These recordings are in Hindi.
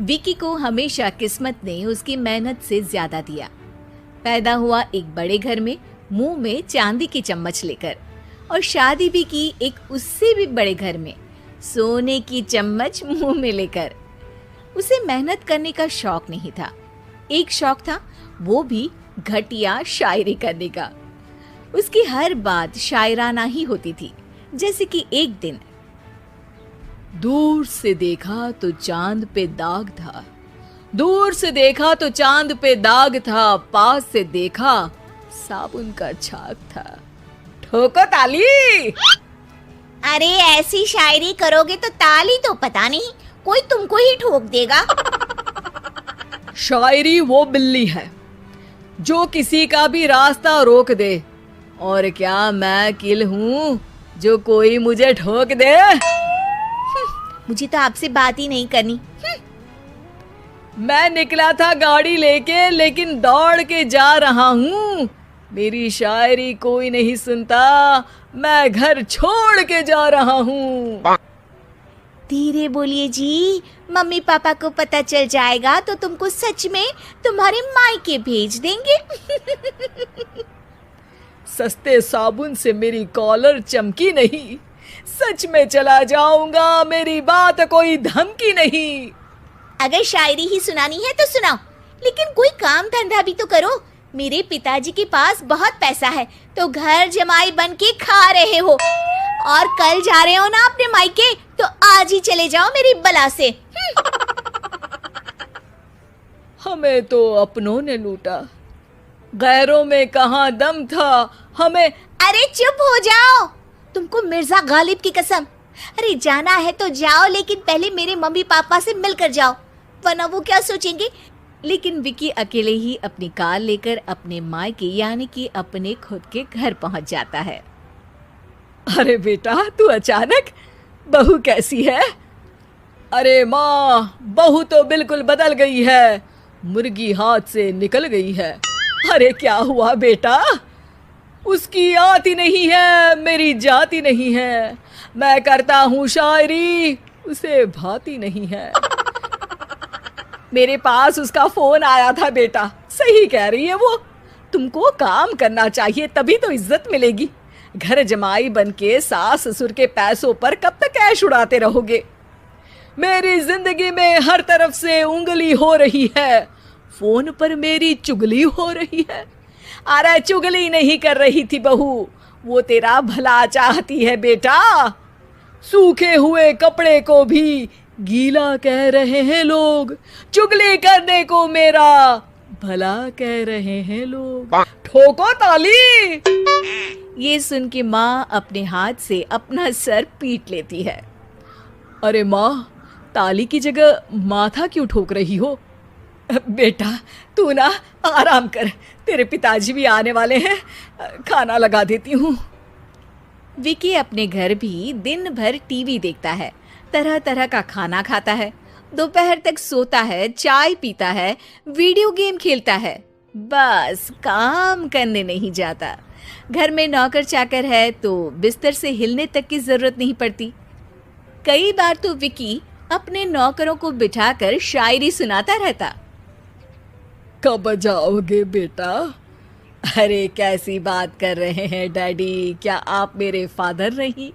विकी को हमेशा किस्मत ने उसकी मेहनत से ज्यादा दिया। पैदा हुआ एक बड़े घर में, मुंह में चांदी की चम्मच लेकर, और शादी भी की एक उससे भी बड़े घर में, सोने की चम्मच मुंह में लेकर। उसे मेहनत करने का शौक नहीं था, एक शौक था, वो भी घटिया शायरी करने का। उसकी हर बात शायराना ही होती थी। जैसे कि एक दिन, दूर से देखा तो चांद पे दाग था, दूर से देखा तो चांद पे दाग था, पास से देखा साबुन का छाग था। ठोको ताली। अरे ऐसी शायरी करोगे तो ताली तो पता नहीं, कोई तुमको ही ठोक देगा। शायरी वो बिल्ली है जो किसी का भी रास्ता रोक दे, और क्या मैं किल हूँ जो कोई मुझे ठोक दे। मुझे तो आपसे बात ही नहीं करनी। मैं निकला था गाड़ी लेके, लेकिन दौड़ के जा रहा हूँ। मेरी शायरी कोई नहीं सुनता, मैं घर छोड़ के जा रहा हूँ। धीरे बोलिए जी, मम्मी पापा को पता चल जाएगा तो तुमको सच में तुम्हारे मायके भेज देंगे। सस्ते साबुन से मेरी कॉलर चमकी नहीं, सच में चला जाऊंगा, मेरी बात कोई धमकी नहीं। अगर शायरी ही सुनानी है तो सुनाओ, लेकिन कोई काम धंधा भी तो करो। मेरे पिताजी के पास बहुत पैसा है, तो घर जमाई बन के खा रहे हो, और कल जा रहे हो ना अपने मायके, तो आज ही चले जाओ मेरी बला से। हमें तो अपनों ने लूटा, गैरों में कहाँ दम था हमें। अरे चुप हो जाओ, तुमको मिर्जा गालिब की कसम। अरे जाना है तो जाओ, लेकिन पहले मेरे मम्मी पापा से मिलकर जाओ, वरना वो क्या सोचेंगे। लेकिन विकी अकेले ही अपनी कार लेकर अपने मायके यानी कि अपने खुद के घर पहुंच जाता है। अरे बेटा, तू अचानक, बहू कैसी है? अरे माँ, बहू तो बिल्कुल बदल गई है, मुर्गी हाथ से निकल गई है। अरे क्या हुआ बेटा? उसकी आती नहीं है, मेरी जाती नहीं है, मैं करता हूँ शायरी, उसे भाती नहीं है। मेरे पास उसका फोन आया था बेटा, सही कह रही है वो, तुमको काम करना चाहिए तभी तो इज्जत मिलेगी। घर जमाई बन के सास ससुर के पैसों पर कब तक ऐश उड़ाते रहोगे? मेरी जिंदगी में हर तरफ से उंगली हो रही है, फोन पर मेरी चुगली हो रही है। अरे चुगली नहीं कर रही थी बहू, वो तेरा भला चाहती है बेटा। सूखे हुए कपड़े को भी गीला कह रहे हैं लोग, चुगली करने को मेरा भला कह रहे हैं लोग। ठोको ताली। ये सुन के माँ अपने हाथ से अपना सर पीट लेती है। अरे माँ, ताली की जगह माथा क्यों ठोक रही हो? बेटा तू ना आराम कर, तेरे पिताजी भी आने वाले हैं, खाना लगा देती हूँ। विकी अपने घर भी दिन भर टीवी देखता है, तरह तरह का खाना खाता है, दोपहर तक सोता है, चाय पीता है, वीडियो गेम खेलता है, बस काम करने नहीं जाता। घर में नौकर चाकर है तो बिस्तर से हिलने तक की जरूरत नहीं पड़ती। कई बार तो विकी अपने नौकरों को बिठाकर शायरी सुनाता रहता। कब जाओगे बेटा? अरे कैसी बात कर रहे हैं डैडी, क्या आप मेरे फादर नहीं?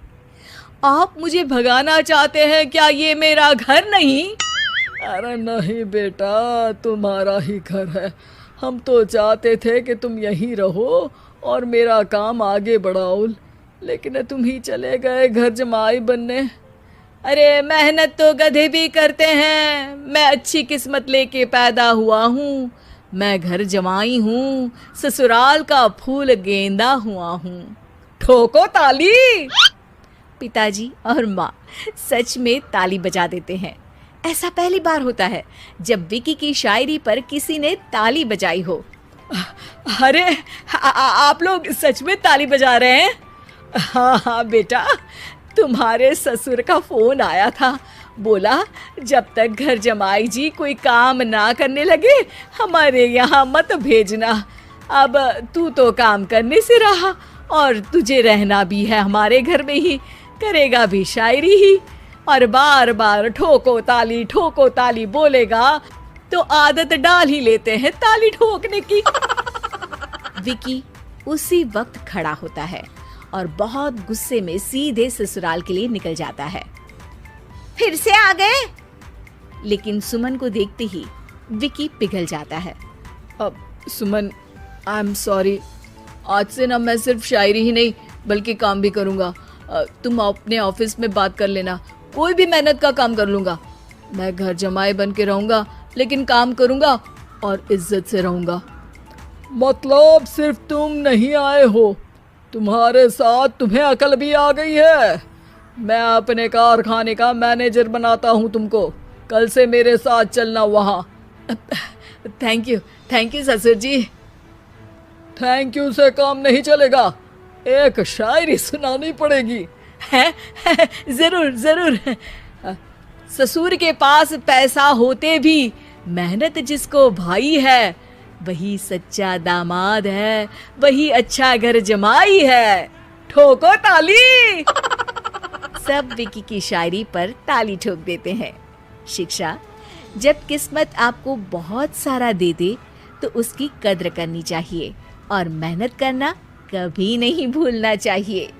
आप मुझे भगाना चाहते हैं क्या? ये मेरा घर नहीं। अरे नहीं बेटा, तुम्हारा ही घर है, हम तो चाहते थे कि तुम यहीं रहो और मेरा काम आगे बढ़ाओ, लेकिन तुम ही चले गए घर जमाई बनने। अरे मेहनत तो गधे भी करते हैं, मैं अच्छी किस्मत लेके पैदा हुआ हूँ, मैं घर जमाई हूँ, ससुराल का फूल गेंदा हुआ हूँ। ठोको ताली। पिताजी और माँ सच में ताली बजा देते हैं। ऐसा पहली बार होता है जब विकी की शायरी पर किसी ने ताली बजाई हो। अरे आप लोग सच में ताली बजा रहे हैं? हाँ हाँ बेटा, तुम्हारे ससुर का फोन आया था, बोला जब तक घर जमाई जी कोई काम ना करने लगे हमारे यहाँ मत भेजना। अब तू तो काम करने से रहा और तुझे रहना भी है हमारे घर में ही, करेगा भी शायरी ही। और बार बार ठोको ताली बोलेगा तो आदत डाल ही लेते हैं ताली ठोकने की। विकी उसी वक्त खड़ा होता है और बहुत गुस्से में सीधे ससुराल के लिए निकल जाता है। फिर से आ गए? लेकिन सुमन को देखते ही विकी पिघल जाता है। अब सुमन, आई एम सॉरी, आज से ना मैं सिर्फ शायरी ही नहीं बल्कि काम भी करूंगा। तुम अपने ऑफिस में बात कर लेना, कोई भी मेहनत का काम कर लूंगा। मैं घर जमाई बन के रहूंगा लेकिन काम करूंगा और इज्जत से रहूंगा। मतलब सिर्फ तुम नहीं आए हो, तुम्हारे साथ तुम्हें अकल भी आ गई है। मैं अपने कारखाने का मैनेजर बनाता हूँ तुमको, कल से मेरे साथ चलना वहाँ। थैंक यू ससुर जी। थैंक यू से काम नहीं चलेगा, एक शायरी सुनानी पड़ेगी। है? जरूर। ससुर के पास पैसा होते भी मेहनत जिसको भाई है, वही सच्चा दामाद है, वही अच्छा घर जमाई है। ठोको ताली। सब विकी की शायरी पर ताली ठोक देते हैं। शिक्षा: जब किस्मत आपको बहुत सारा दे दे तो उसकी कद्र करनी चाहिए और मेहनत करना कभी नहीं भूलना चाहिए।